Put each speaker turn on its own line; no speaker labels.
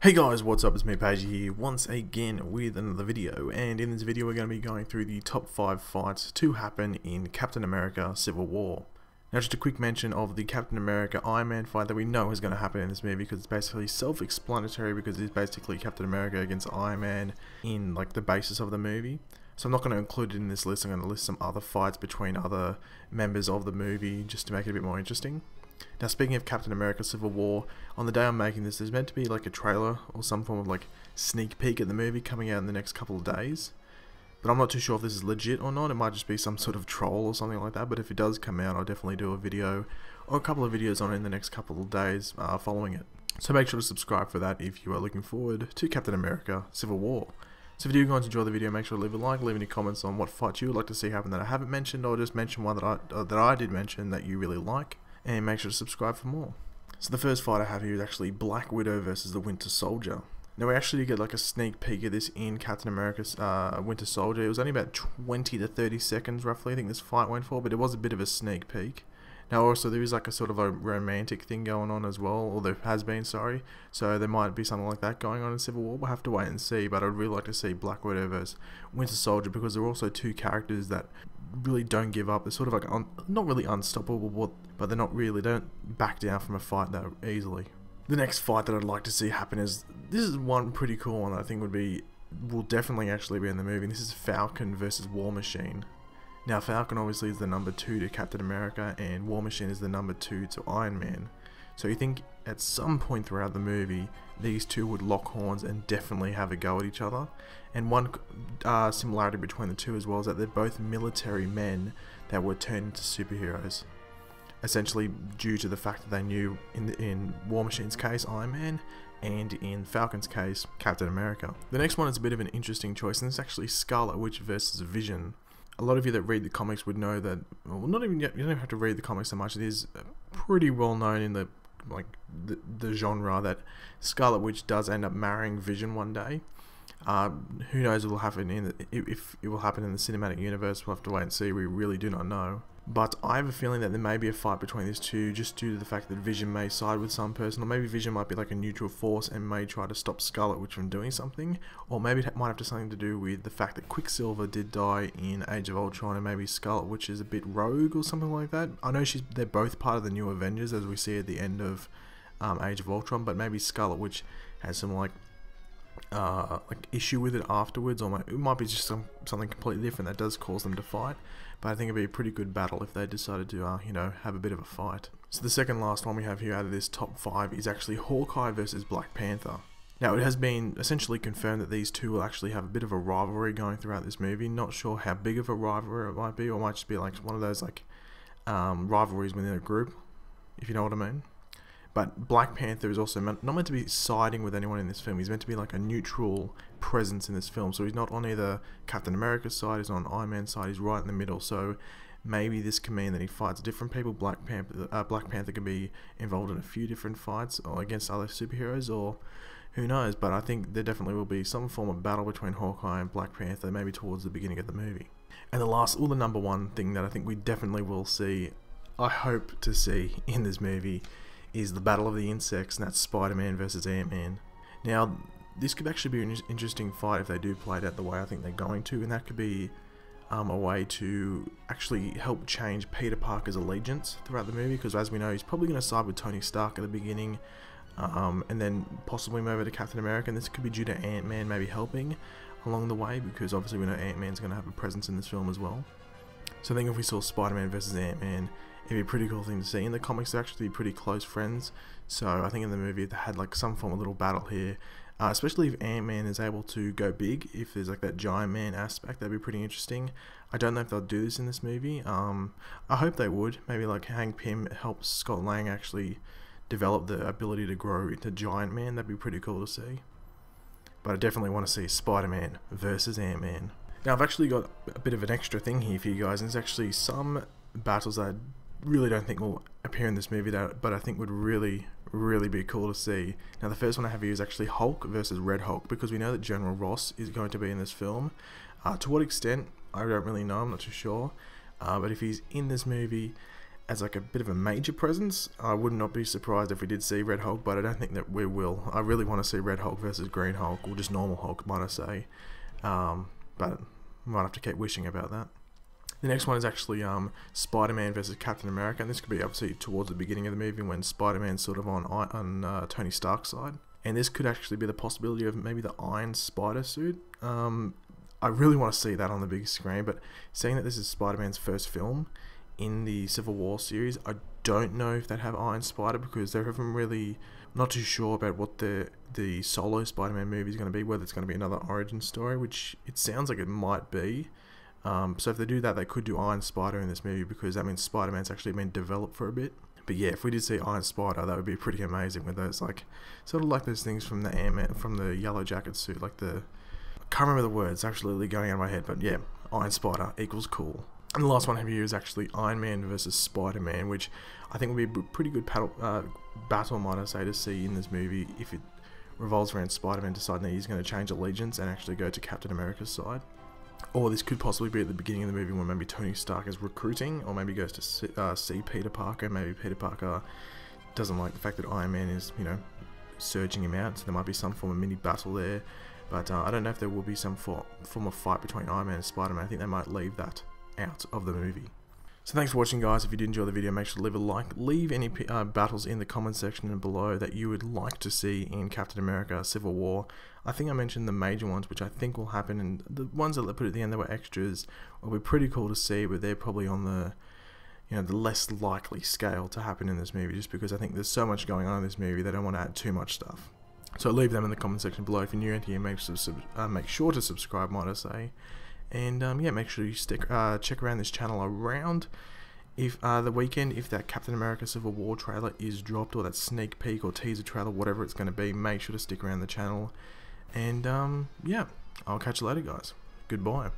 Hey guys, what's up? It's me, Pagey here, once again with another video, and in this video we're going to be going through the top 5 fights to happen in Captain America Civil War. Now just a quick mention of the Captain America Iron Man fight that we know is going to happen in this movie, because it's basically self-explanatory, because it's basically Captain America against Iron Man in like the basis of the movie. So I'm not going to include it in this list. I'm going to list some other fights between other members of the movie just to make it a bit more interesting. Now speaking of Captain America Civil War, on the day I'm making this, there's meant to be like a trailer or some form of like sneak peek at the movie coming out in the next couple of days. But I'm not too sure if this is legit or not. It might just be some sort of troll or something like that. But if it does come out, I'll definitely do a video or a couple of videos on it in the next couple of days following it. So make sure to subscribe for that if you are looking forward to Captain America Civil War. So if you guys enjoy the video, make sure to leave a like, leave any comments on what fight you would like to see happen that I haven't mentioned, or just mention one that I did mention that you really like. And make sure to subscribe for more. So the first fight I have here is actually Black Widow versus the Winter Soldier. Now we actually get like a sneak peek of this in Captain America's Winter Soldier. It was only about 20 to 30 seconds roughly I think this fight went for, but it was a bit of a sneak peek. Now also there is like a sort of a romantic thing going on as well, or there has been, sorry. So there might be something like that going on in Civil War. We'll have to wait and see, but I'd really like to see Black Widow versus Winter Soldier, because they're also two characters that really don't give up. They're sort of like not really unstoppable, but they're not really, they don't back down from a fight that easily. The next fight that I'd like to see happen is, this is one pretty cool one that I think will definitely actually be in the movie. This is Falcon versus War Machine. Now Falcon obviously is the number 2 to Captain America, and War Machine is the number 2 to Iron Man. So you think at some point throughout the movie these two would lock horns and definitely have a go at each other. And one similarity between the two as well is that they're both military men that were turned into superheroes, essentially due to the fact that they knew in War Machine's case Iron Man, and in Falcon's case Captain America. The next one is a bit of an interesting choice, and it's actually Scarlet Witch versus Vision. A lot of you that read the comics would know that, well, not even yet, you don't have to read the comics so much. It is pretty well known in the genre that Scarlet Witch does end up marrying Vision one day. Who knows what will happen if it will happen in the cinematic universe? We'll have to wait and see. We really do not know. But I have a feeling that there may be a fight between these two, just due to the fact that Vision may side with some person, or maybe Vision might be like a neutral force and may try to stop Scarlet Witch from doing something, or maybe it might have something to do with the fact that Quicksilver did die in Age of Ultron, and maybe Scarlet Witch is a bit rogue or something like that. I know they're both part of the New Avengers, as we see at the end of Age of Ultron, but maybe Scarlet Witch has some like issue with it afterwards, or it might be just something completely different that does cause them to fight. But I think it'd be a pretty good battle if they decided to you know, have a bit of a fight. So the second last one we have here out of this top 5 is actually Hawkeye versus Black Panther. Now it has been essentially confirmed that these two will actually have a bit of a rivalry going throughout this movie. Not sure how big of a rivalry it might be, or it might just be like one of those like rivalries within a group, if you know what I mean. But Black Panther is also not meant to be siding with anyone in this film. He's meant to be like a neutral presence in this film. So he's not on either Captain America's side, he's on Iron Man's side, he's right in the middle. So maybe this can mean that he fights different people. Black Panther can be involved in a few different fights or against other superheroes, or who knows. But I think there definitely will be some form of battle between Hawkeye and Black Panther, maybe towards the beginning of the movie. And the number one thing that I think we definitely will see, I hope to see in this movie, is the Battle of the Insects, and that's Spiderman versus Ant-Man. Now, this could actually be an interesting fight if they do play it out the way I think they're going to, and that could be a way to actually help change Peter Parker's allegiance throughout the movie, because as we know, he's probably going to side with Tony Stark at the beginning, and then possibly move over to Captain America, and this could be due to Ant-Man maybe helping along the way, because obviously we know Ant-Man's going to have a presence in this film as well. So I think if we saw Spider-Man versus Ant-Man, it'd be a pretty cool thing to see. In the comics, they're actually pretty close friends, so I think in the movie they had like some form of little battle here, especially if Ant-Man is able to go big, if there's like that giant man aspect, that'd be pretty interesting. I don't know if they'll do this in this movie. I hope they would. Maybe like Hank Pym helps Scott Lang actually develop the ability to grow into giant man. That'd be pretty cool to see. But I definitely want to see Spider-Man versus Ant-Man. Now I've actually got a bit of an extra thing here for you guys, and there's actually some battles that I really don't think will appear in this movie, but I think would really be cool to see. Now the first one I have here is actually Hulk versus Red Hulk, because we know that General Ross is going to be in this film. To what extent, I don't really know, I'm not too sure. But if he's in this movie, as like a bit of a major presence. I would not be surprised if we did see Red Hulk, but I don't think that we will. I really want to see Red Hulk versus Green Hulk, or just normal Hulk, might I say. But might have to keep wishing about that. The next one is actually Spider-Man versus Captain America, and this could be obviously towards the beginning of the movie when Spider-Man's sort of on Tony Stark's side. And this could actually be the possibility of maybe the Iron Spider suit. I really want to see that on the big screen, but seeing that this is Spider-Man's first film in the Civil War series, I don't know if they'd have Iron Spider, because they haven't really, not too sure about what the solo Spider-Man movie is going to be, whether it's going to be another origin story, which it sounds like it might be. So if they do that, they could do Iron Spider in this movie, because that means Spider-Man's actually been developed for a bit. But yeah, if we did see Iron Spider, that would be pretty amazing, with those, like, sort of like those things from the Ant-Man, from the Yellow Jacket suit, like I can't remember the words actually going out of my head, but yeah, Iron Spider equals cool. And the last one I have here is actually Iron Man versus Spider-Man, which I think would be a pretty good battle, might I say, to see in this movie, if it revolves around Spider-Man deciding that he's going to change allegiance and actually go to Captain America's side. Or this could possibly be at the beginning of the movie when maybe Tony Stark is recruiting, or maybe goes to see Peter Parker. Maybe Peter Parker doesn't like the fact that Iron Man is, you know, searching him out, so there might be some form of mini battle there. But I don't know if there will be some form of fight between Iron Man and Spider-Man. I think they might leave that out of the movie. So thanks for watching, guys. If you did enjoy the video, make sure to leave a like. Leave any battles in the comment section below that you would like to see in Captain America Civil War. I think I mentioned the major ones, which I think will happen, and the ones that they put at the end that were extras will be pretty cool to see, but they're probably on the, you know, the less likely scale to happen in this movie, just because I think there's so much going on in this movie, they don't want to add too much stuff. So leave them in the comment section below. If you're new here, make sure to subscribe, might I say. And yeah, make sure you check around this channel around if the weekend, if that Captain America Civil War trailer is dropped, or that sneak peek or teaser trailer, whatever it's going to be. Make sure to stick around the channel. And yeah, I'll catch you later, guys. Goodbye.